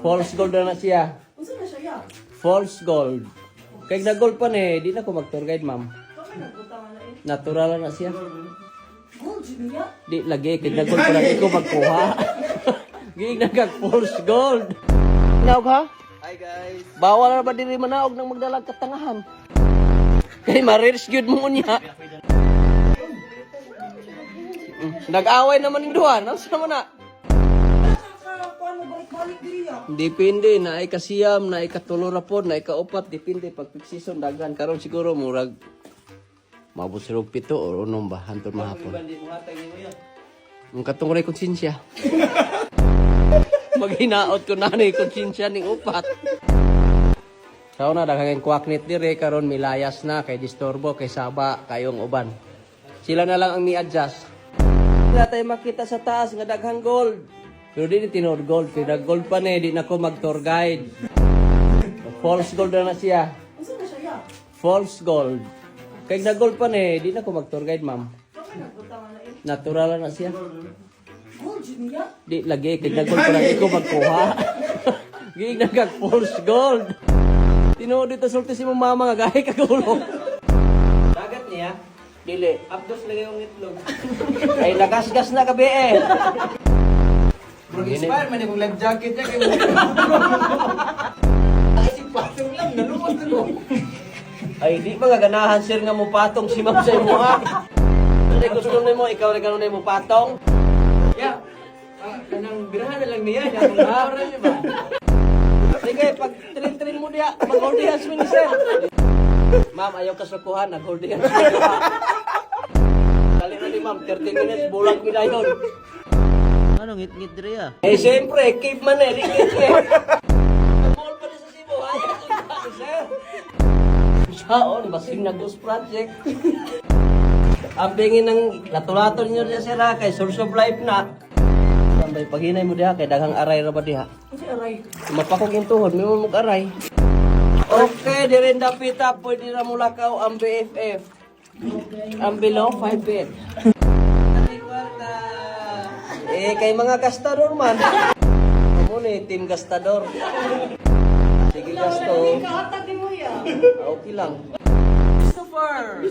False gold na siya. Unsa na siya ya? False gold. Kaya na-gold pa ni, di na ko mag-tour guide, ma'am. Kapag nagbutangan na eh. Natural na siya. Gold, niya? Di lagi, kaya na-gold pa na di ko magkuha. Gig nagkag-false gold. Tinaog ha? Hi guys. Bawal na ba diri manaog ng magdalag katangahan? Kay ma-reels gyud mo niya. Nag-away naman yung duha. Ano sa na? Kuan mo balik-balik diri ya? Depende na ay kasiyam, na ay katulora po, na ay kaupat, depende pag peak season daghan karon siguro murag mabot sa 7 o 6 ba hantod mahapon. Ang katong ray konsensya. Maghinaot ko na ni konsensya ning upat. Sao na daghang kwaknit dire karon milayas na kay disturbo kay saba kayong uban. Sila na lang ang mi-adjust. Wala tayo makita sa taas nga daghang gold. Pero di tinuod gold. Kaya nag-gold pa ni, di na ko mag-tour guide. False gold na siya. Unsa na siya ya? False gold. Kaya nag-gold pa ni, di na ko mag-tour guide, ma'am. Kapag nagbutangan na eh. Natural na siya. Gold, niya? Di lagi, kaya nag-gold pa na, di ko magkuha. Gig nagkag-false gold. Tinuod dito sulti si mama nga gahi kagulong. Dagat niya? Dili. Abdos lagi yung itlog. Ay, nagasgas na gabi eh. Mag-inspire man yung life jacket niya. Ay, si Patong lang, nalumot na. Ay, di ba ganahan sir nga mo patong si ma'am sa imo ha? Ano gusto mo, ikaw na gano'n mo patong? Yeah. Kanang birahan na lang niya. Yung araw niya ba? Sige, pag trin-trin mo diya, mag-audience mo ni sir. Ma'am, ayaw kasukuhan, nag-audience mo diya. Dali na ni ma'am, 30 minutes, bulag mo na yun. Anong ngit-ngit diri ah? Eh, siyempre, caveman eh, rikit eh. Nag-mall pa rin sa Cebu, ayaw ko sir. Saon, basing na ghost project. Ang bingin ng latulaton nyo diya sir ha, kay source of life na. Sambay, paghinay mo diha, kay daghang aray ra ba diha? Unsa aray? Mapakog yung tuhod, may mo aray. Okay, dirin dapita, pwede na mulakaw ang BFF. Ang below, 5 feet. Eh, kay mga gastador man. Amo ni, team gastador. Sige, gasto. Kahatag ni mo ya. Okay lang. Christopher.